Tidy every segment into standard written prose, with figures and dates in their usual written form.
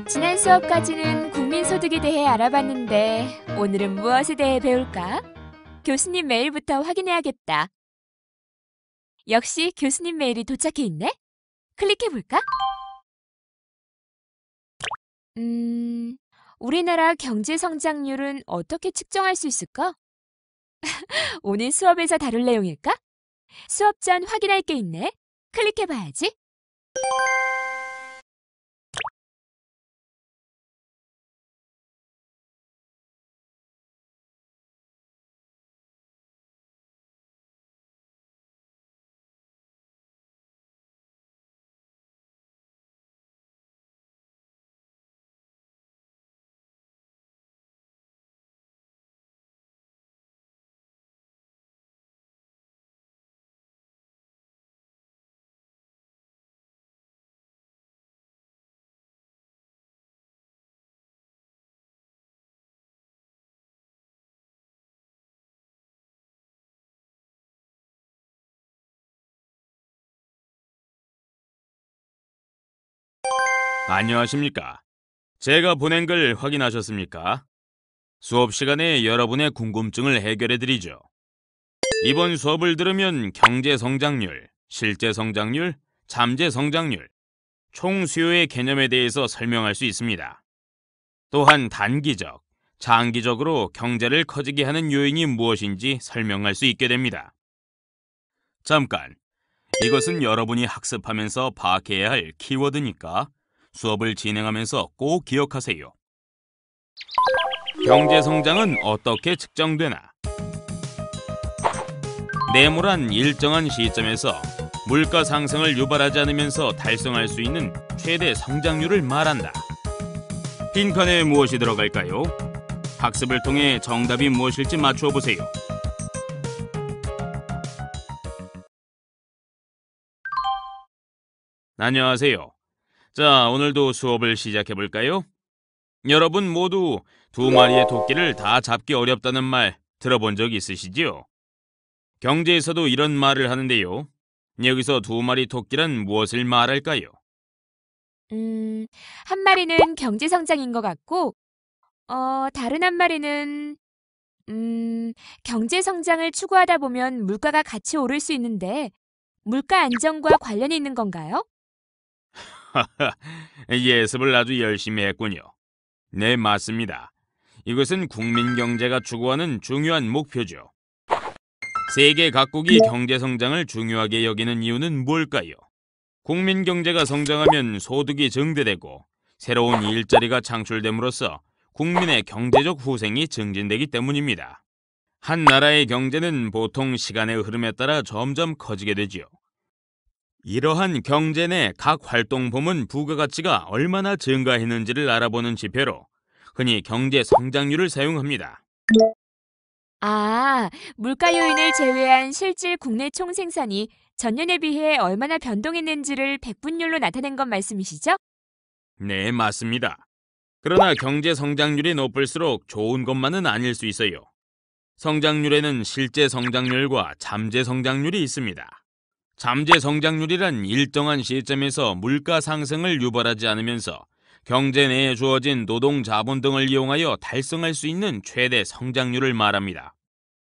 지난 수업까지는 국민소득에 대해 알아봤는데 오늘은 무엇에 대해 배울까? 교수님 메일부터 확인해야겠다. 역시 교수님 메일이 도착해 있네? 클릭해볼까? 우리나라 경제 성장률은 어떻게 측정할 수 있을까? 오늘 수업에서 다룰 내용일까? 수업 전 확인할 게 있네. 클릭해봐야지. 안녕하십니까? 제가 보낸 글 확인하셨습니까? 수업 시간에 여러분의 궁금증을 해결해드리죠. 이번 수업을 들으면 경제 성장률, 실제 성장률, 잠재 성장률, 총 수요의 개념에 대해서 설명할 수 있습니다. 또한 단기적, 장기적으로 경제를 커지게 하는 요인이 무엇인지 설명할 수 있게 됩니다. 잠깐, 이것은 여러분이 학습하면서 파악해야 할 키워드니까 수업을 진행하면서 꼭 기억하세요. 경제 성장은 어떻게 측정되나? 네모란 일정한 시점에서 물가 상승을 유발하지 않으면서 달성할 수 있는 최대 성장률을 말한다. 빈칸에 무엇이 들어갈까요? 학습을 통해 정답이 무엇일지 맞추어 보세요. 안녕하세요. 자, 오늘도 수업을 시작해 볼까요? 여러분 모두 두 마리의 토끼를 다 잡기 어렵다는 말 들어본 적 있으시지요? 경제에서도 이런 말을 하는데요. 여기서 두 마리 토끼란 무엇을 말할까요? 한 마리는 경제 성장인 것 같고, 다른 한 마리는, 경제 성장을 추구하다 보면 물가가 같이 오를 수 있는데, 물가 안정과 관련이 있는 건가요? 예습을 아주 열심히 했군요. 네, 맞습니다. 이것은 국민 경제가 추구하는 중요한 목표죠. 세계 각국이 경제 성장을 중요하게 여기는 이유는 뭘까요? 국민 경제가 성장하면 소득이 증대되고 새로운 일자리가 창출됨으로써 국민의 경제적 후생이 증진되기 때문입니다. 한 나라의 경제는 보통 시간의 흐름에 따라 점점 커지게 되지요. 이러한 경제 내 각 활동 부문 부가가치가 얼마나 증가했는지를 알아보는 지표로 흔히 경제 성장률을 사용합니다. 아, 물가 요인을 제외한 실질 국내 총생산이 전년에 비해 얼마나 변동했는지를 백분율로 나타낸 것 말씀이시죠? 네, 맞습니다. 그러나 경제 성장률이 높을수록 좋은 것만은 아닐 수 있어요. 성장률에는 실제 성장률과 잠재 성장률이 있습니다. 잠재 성장률이란 일정한 시점에서 물가 상승을 유발하지 않으면서 경제 내에 주어진 노동 자본 등을 이용하여 달성할 수 있는 최대 성장률을 말합니다.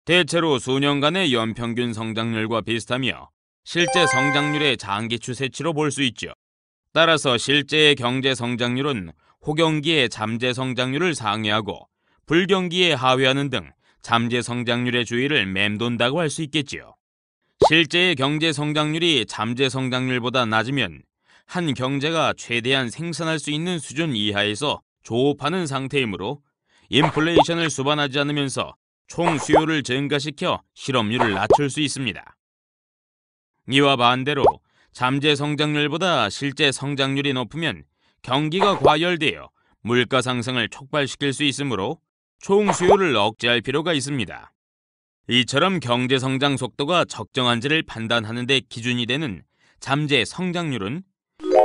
대체로 수년간의 연평균 성장률과 비슷하며 실제 성장률의 장기 추세치로 볼 수 있죠. 따라서 실제의 경제 성장률은 호경기의 잠재 성장률을 상회하고 불경기에 하회하는 등 잠재 성장률의 주의를 맴돈다고 할 수 있겠지요. 실제의 경제 성장률이 잠재 성장률보다 낮으면 한 경제가 최대한 생산할 수 있는 수준 이하에서 조업하는 상태이므로 인플레이션을 수반하지 않으면서 총 수요를 증가시켜 실업률을 낮출 수 있습니다. 이와 반대로 잠재 성장률보다 실제 성장률이 높으면 경기가 과열되어 물가 상승을 촉발시킬 수 있으므로 총 수요를 억제할 필요가 있습니다. 이처럼 경제 성장 속도가 적정한지를 판단하는 데 기준이 되는 잠재 성장률은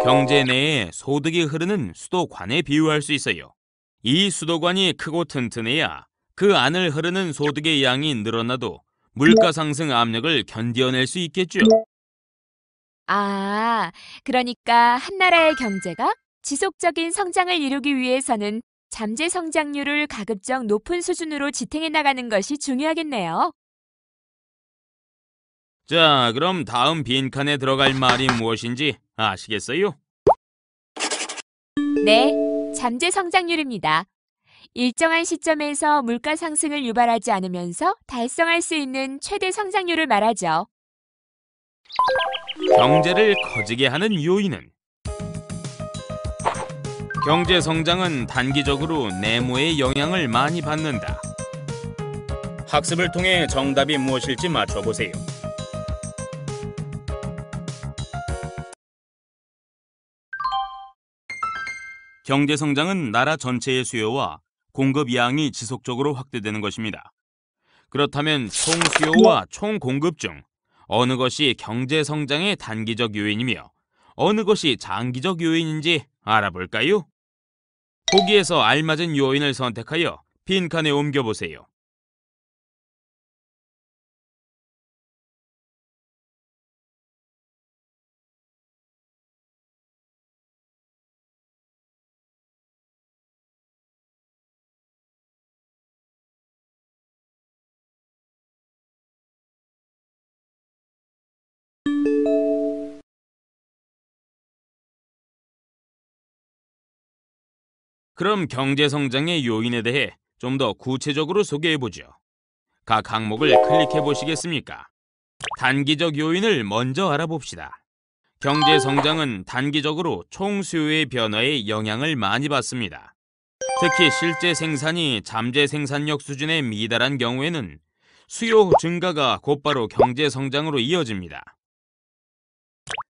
경제 내에 소득이 흐르는 수도관에 비유할 수 있어요. 이 수도관이 크고 튼튼해야 그 안을 흐르는 소득의 양이 늘어나도 물가 상승 압력을 견뎌낼 수 있겠죠. 아, 그러니까 한 나라의 경제가 지속적인 성장을 이루기 위해서는 잠재 성장률을 가급적 높은 수준으로 지탱해 나가는 것이 중요하겠네요. 자, 그럼 다음 빈칸에 들어갈 말이 무엇인지 아시겠어요? 네, 잠재 성장률입니다. 일정한 시점에서 물가 상승을 유발하지 않으면서 달성할 수 있는 최대 성장률을 말하죠. 경제를 커지게 하는 요인은 경제 성장은 단기적으로 내무의 영향을 많이 받는다. 학습을 통해 정답이 무엇일지 맞춰보세요. 경제 성장은 나라 전체의 수요와 공급 양이 지속적으로 확대되는 것입니다. 그렇다면 총 수요와 총 공급 중 어느 것이 경제 성장의 단기적 요인이며 어느 것이 장기적 요인인지 알아볼까요? 보기에서 알맞은 요인을 선택하여 빈칸에 옮겨보세요. 그럼 경제 성장의 요인에 대해 좀 더 구체적으로 소개해보죠. 각 항목을 클릭해 보시겠습니까? 단기적 요인을 먼저 알아봅시다. 경제 성장은 단기적으로 총 수요의 변화에 영향을 많이 받습니다. 특히 실제 생산이 잠재 생산력 수준에 미달한 경우에는 수요 증가가 곧바로 경제 성장으로 이어집니다.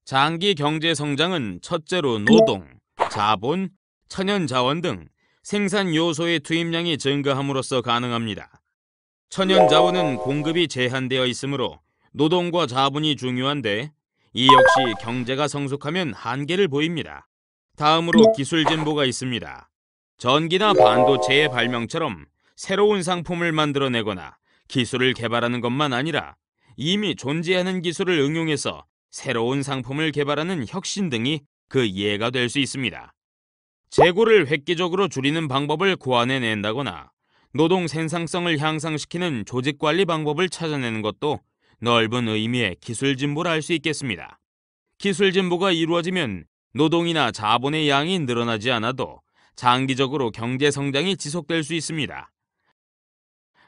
장기 경제 성장은 첫째로 노동, 자본, 천연자원 등 생산 요소의 투입량이 증가함으로써 가능합니다. 천연자원은 공급이 제한되어 있으므로 노동과 자본이 중요한데 이 역시 경제가 성숙하면 한계를 보입니다. 다음으로 기술 진보가 있습니다. 전기나 반도체의 발명처럼 새로운 상품을 만들어내거나 기술을 개발하는 것만 아니라 이미 존재하는 기술을 응용해서 새로운 상품을 개발하는 혁신 등이 그 예가 될 수 있습니다. 재고를 획기적으로 줄이는 방법을 고안해낸다거나 노동 생산성을 향상시키는 조직관리 방법을 찾아내는 것도 넓은 의미의 기술 진보를 알 수 있겠습니다. 기술 진보가 이루어지면 노동이나 자본의 양이 늘어나지 않아도 장기적으로 경제 성장이 지속될 수 있습니다.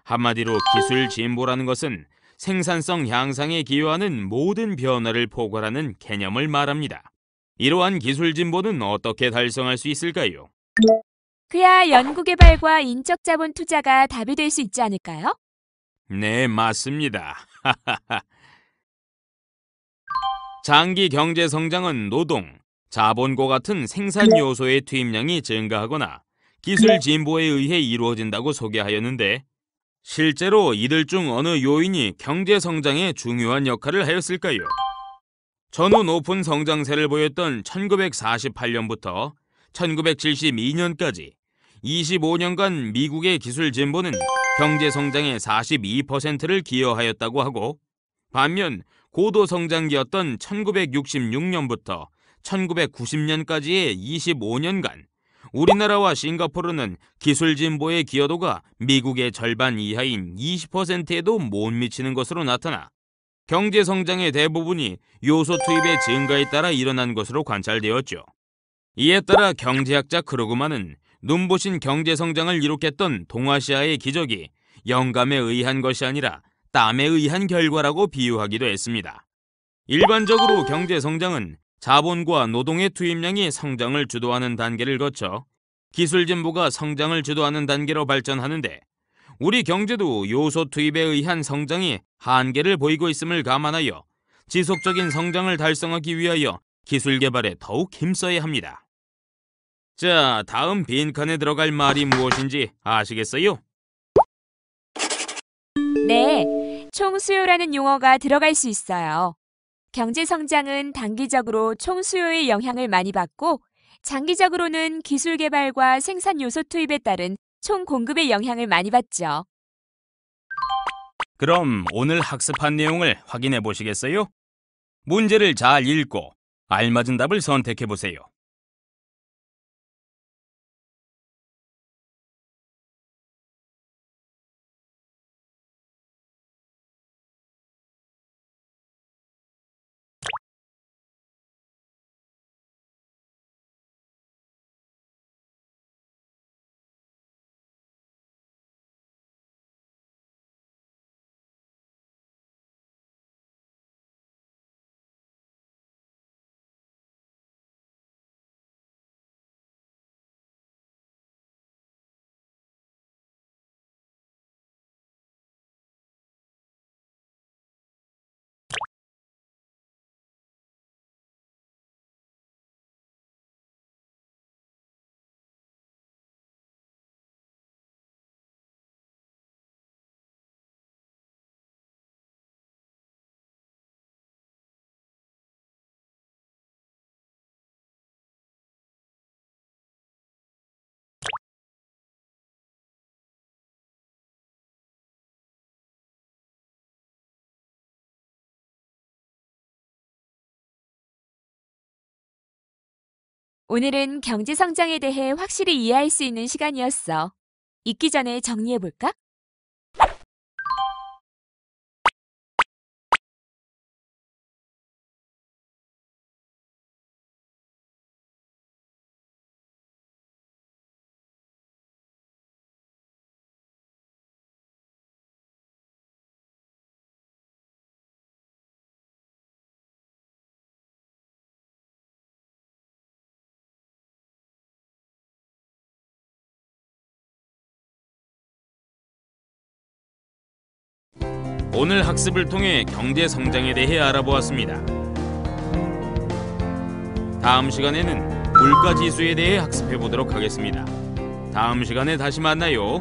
한마디로 기술 진보라는 것은 생산성 향상에 기여하는 모든 변화를 포괄하는 개념을 말합니다. 이러한 기술 진보는 어떻게 달성할 수 있을까요? 그야 연구개발과 인적 자본 투자가 답이 될 수 있지 않을까요? 네, 맞습니다. 장기 경제 성장은 노동, 자본과 같은 생산 요소의 투입량이 증가하거나 기술 진보에 의해 이루어진다고 소개하였는데 실제로 이들 중 어느 요인이 경제 성장에 중요한 역할을 하였을까요? 전후 높은 성장세를 보였던 1948년부터 1972년까지 25년간 미국의 기술 진보는 경제 성장의 42%를 기여하였다고 하고 반면 고도 성장기였던 1966년부터 1990년까지의 25년간 우리나라와 싱가포르는 기술 진보의 기여도가 미국의 절반 이하인 20%에도 못 미치는 것으로 나타나 경제 성장의 대부분이 요소 투입의 증가에 따라 일어난 것으로 관찰되었죠. 이에 따라 경제학자 크루그만은 눈부신 경제 성장을 이룩했던 동아시아의 기적이 영감에 의한 것이 아니라 땀에 의한 결과라고 비유하기도 했습니다. 일반적으로 경제 성장은 자본과 노동의 투입량이 성장을 주도하는 단계를 거쳐 기술 진보가 성장을 주도하는 단계로 발전하는데 우리 경제도 요소 투입에 의한 성장이 한계를 보이고 있음을 감안하여 지속적인 성장을 달성하기 위하여 기술 개발에 더욱 힘써야 합니다. 자, 다음 빈칸에 들어갈 말이 무엇인지 아시겠어요? 네, 총수요라는 용어가 들어갈 수 있어요. 경제 성장은 단기적으로 총수요의 영향을 많이 받고 장기적으로는 기술 개발과 생산 요소 투입에 따른 총 공급의 영향을 많이 받죠. 그럼 오늘 학습한 내용을 확인해 보시겠어요? 문제를 잘 읽고 알맞은 답을 선택해 보세요. 오늘은 경제 성장에 대해 확실히 이해할 수 있는 시간이었어. 잊기 전에 정리해 볼까? 오늘 학습을 통해 경제 성장에 대해 알아보았습니다. 다음 시간에는 물가 지수에 대해 학습해 보도록 하겠습니다. 다음 시간에 다시 만나요.